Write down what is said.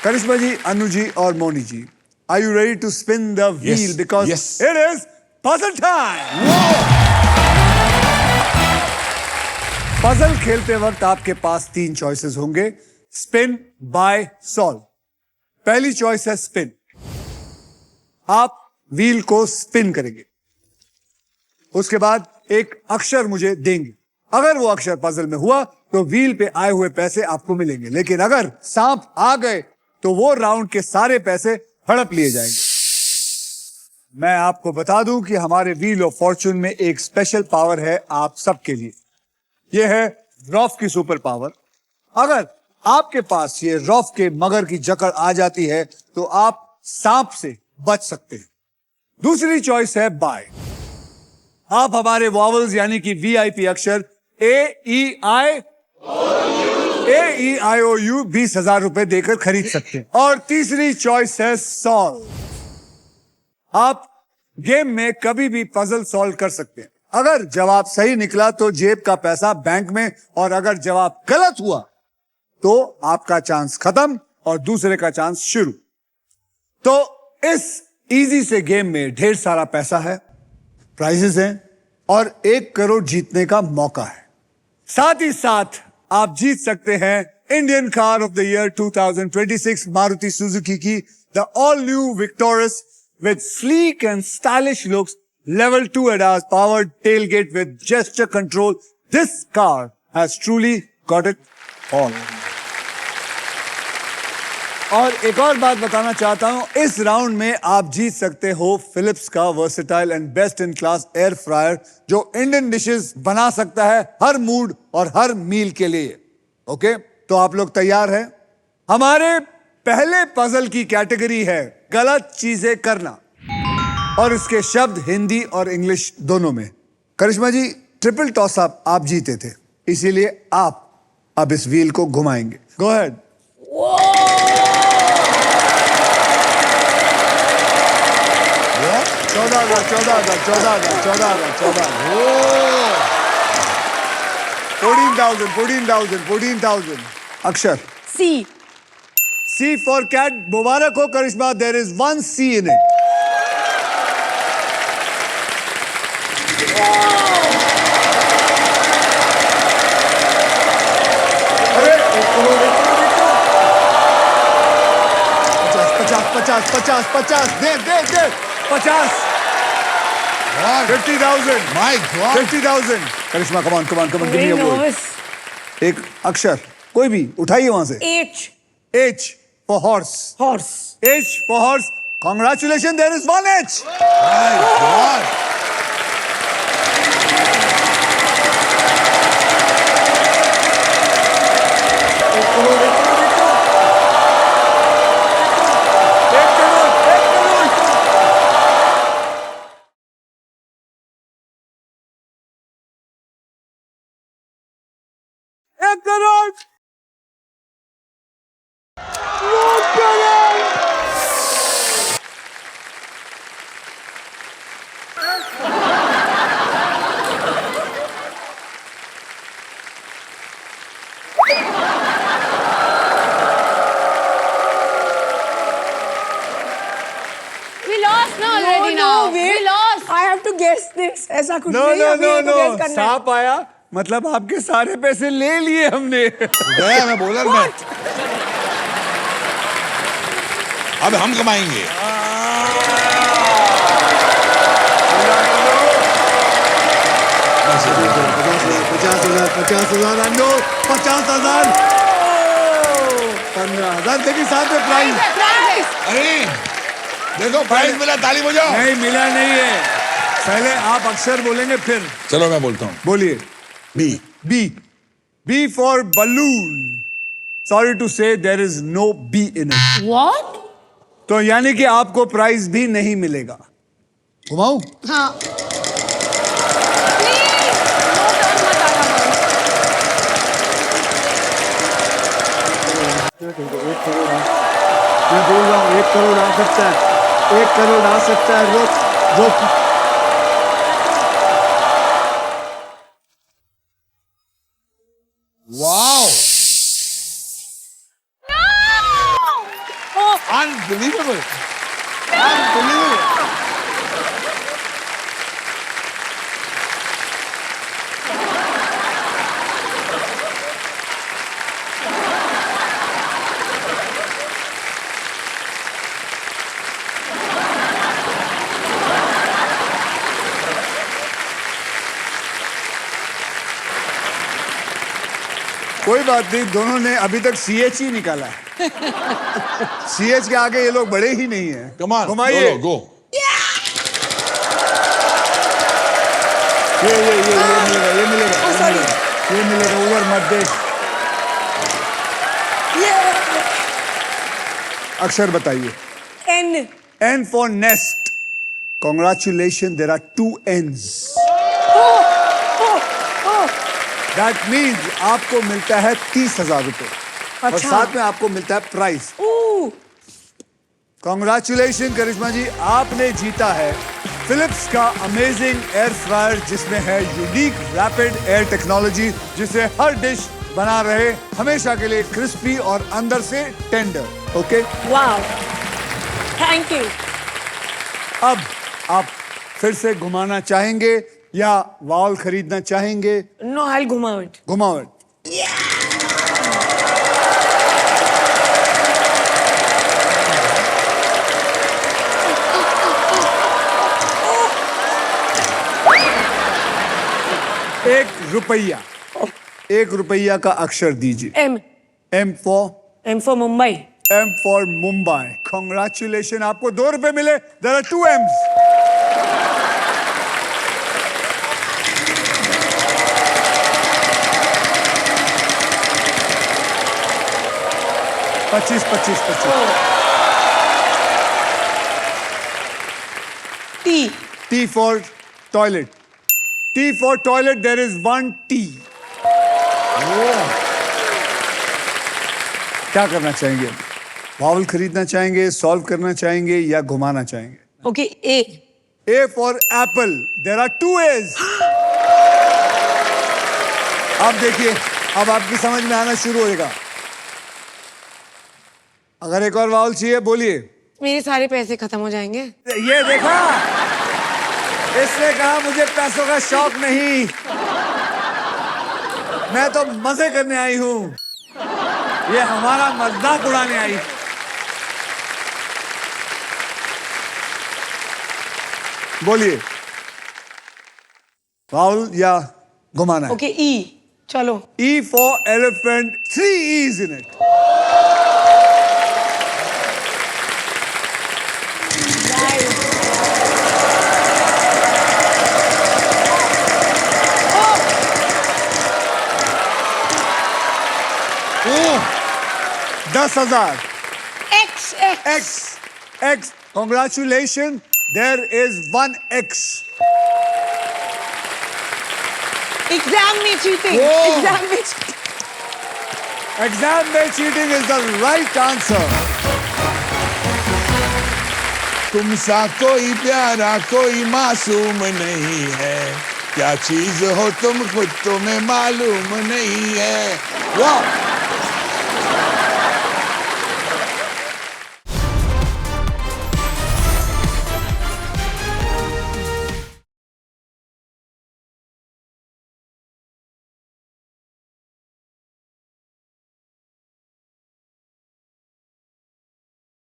करिश्मा जी, अनु जी और मोनी जी, are you ready to spin the wheel? Yes, Because yes. it is puzzle time. Puzzle खेलते वक्त आपके पास 3 choices होंगे, spin, bye, solve. पहली choice है स्पिन। आप व्हील को स्पिन करेंगे, उसके बाद एक अक्षर मुझे देंगे। अगर वो अक्षर पजल में हुआ तो व्हील पे आए हुए पैसे आपको मिलेंगे, लेकिन अगर सांप आ गए तो वो राउंड के सारे पैसे हड़प लिए जाएंगे। मैं आपको बता दूं कि हमारे व्हील ऑफ फॉर्चून में एक स्पेशल पावर है आप सबके लिए। ये है रॉफ की सुपर पावर। अगर आपके पास ये रॉफ के मगर की जकड़ आ जाती है तो आप सांप से बच सकते हैं। दूसरी चॉइस है बाय। आप हमारे वॉवल्स यानी कि वीआईपी अक्षर AEIOU 20,000 रुपए देकर खरीद सकते हैं। और तीसरी चॉइस है सॉल्व। आप गेम में कभी भी पजल सॉल्व कर सकते हैं। अगर जवाब सही निकला तो जेब का पैसा बैंक में, और अगर जवाब गलत हुआ तो आपका चांस खत्म और दूसरे का चांस शुरू। तो इस इजी से गेम में ढेर सारा पैसा है, प्राइजेस हैं और 1 करोड़ जीतने का मौका है। साथ ही साथ आप जीत सकते हैं Indian car of the year 2026 Maruti Suzuki की the all new Victoris with sleek and stylish looks, level 2 ADAS powered tailgate with gesture control. This car has truly got it all. और एक और बात बताना चाहता हूं, इस राउंड में आप जीत सकते हो फिलिप्स का versatile and best in class air fryer, जो इंडियन डिशेस बना सकता है हर मूड और हर मील के लिए। ओके, तो आप लोग तैयार हैं? हमारे पहले पजल की कैटेगरी है गलत चीजें करना, और इसके शब्द हिंदी और इंग्लिश दोनों में। करिश्मा जी, ट्रिपल टॉस अप आप जीते थे, इसीलिए आप अब इस व्हील को घुमाएंगे। Go ahead. 14,000। अक्षर C. C for cat. मुबारक हो करिश्मा, there is 1 C in it. अरे 50 दे 50 50,000 My God. 50,000। Karishma, come on, give me Very a word. nervous. एक अक्षर कोई भी उठाइए वहां से। H. H for horse. Horse. H for horse. Congratulations, there is 1 H. My God. एक crore. We lost now already now. We lost. I have to guess this. ऐसा कुछ नो नहीं नो अभी नो ये तो नो, guess करना है। सांप आया मतलब आपके सारे पैसे ले लिए हमने। गया मैं बॉलर में। अब हम कमाएंगे। पचास हजार 15,000 देखिए साथ में प्राइज। अरे देखो प्राइज मिला, ताली बजाओ। नहीं मिला नहीं है, पहले आप अक्षर बोलेंगे फिर। चलो मैं बोलता हूँ। बोलिए। B. B for balloon. Sorry to say there is no B in it. What? तो यानी कि आपको प्राइज भी नहीं मिलेगा। घुमाऊं? हाँ। Please. No turn मत आना बस। मैं बोल रहा हूँ 1 करोड़ आ सकता है, 1 करोड़ आ सकता है। रोक। वाओ। Unbelievable. Unbelievable. कोई बात नहीं, दोनों ने अभी तक CH ही निकाला है। CH के आगे ये लोग बड़े ही नहीं है। Come on. घुमाइए। Go. ये मिलेगा, ये मिलेगा, Oh, sorry. ये मिलेगा, उधर मत देख। अक्षर बताइए। N. N for nest. Congratulations, there are 2 N's. That means आपको मिलता है 30,000 रुपए और अच्छा। साथ में आपको मिलता है प्राइस। Congratulations करिश्मा जी, आपने जीता है फिलिप्स का अमेजिंग एयर फ्रायर जिसमें है यूनिक रैपिड एयर टेक्नोलॉजी जिससे हर डिश बना रहे हमेशा के लिए क्रिस्पी और अंदर से tender. Okay, Wow. Thank you. अब आप फिर से घुमाना चाहेंगे या वाल खरीदना चाहेंगे? No, I'll घुमाओ it. घुमाओ। ₹1 का अक्षर दीजिए। M. M for M for Mumbai. M for Mumbai. Congratulations, आपको ₹2 मिले। There are 2 M's. पच्चीस। T. T for toilet. T for toilet. There is 1 T. क्या करना चाहेंगे? वावल खरीदना चाहेंगे, सॉल्व करना चाहेंगे या घुमाना चाहेंगे? Okay, A. A for apple. There are 2 A's. अब देखिए, अब आपकी समझ में आना शुरू होएगा। अगर एक और वावल चाहिए बोलिए। मेरे सारे पैसे खत्म हो जाएंगे। ये देखा, इसने कहा मुझे पैसों का शौक नहीं, मैं तो मजे करने आई हूं, ये हमारा मजाक उड़ाने आई। बोलिए, वावल या घुमाना है? Okay, E. चलो. E for elephant. 3 E's in it. Oh. 10,000. X. X. Congratulations. There is 1 X. Exam में cheating. Oh. Exam में cheating. Exam में cheating is the right answer. तुमसा कोई प्यारा कोई मासूम नहीं है, क्या चीज हो तुम खुद तुम्हें मालूम नहीं है। वाह